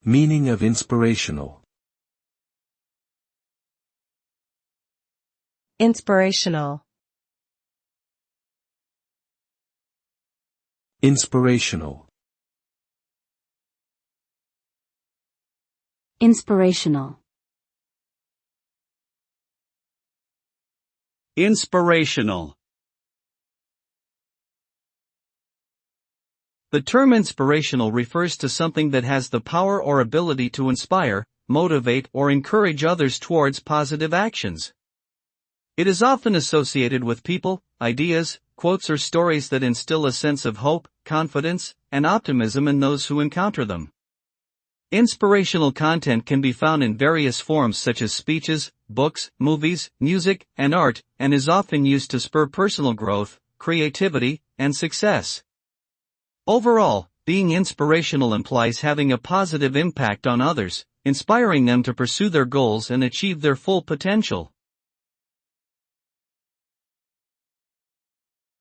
Meaning of inspirational. Inspirational. Inspirational. Inspirational. Inspirational. The term inspirational refers to something that has the power or ability to inspire, motivate, or encourage others towards positive actions. It is often associated with people, ideas, quotes, or stories that instill a sense of hope, confidence, and optimism in those who encounter them. Inspirational content can be found in various forms such as speeches, books, movies, music, and art, and is often used to spur personal growth, creativity, and success. Overall, being inspirational implies having a positive impact on others, inspiring them to pursue their goals and achieve their full potential.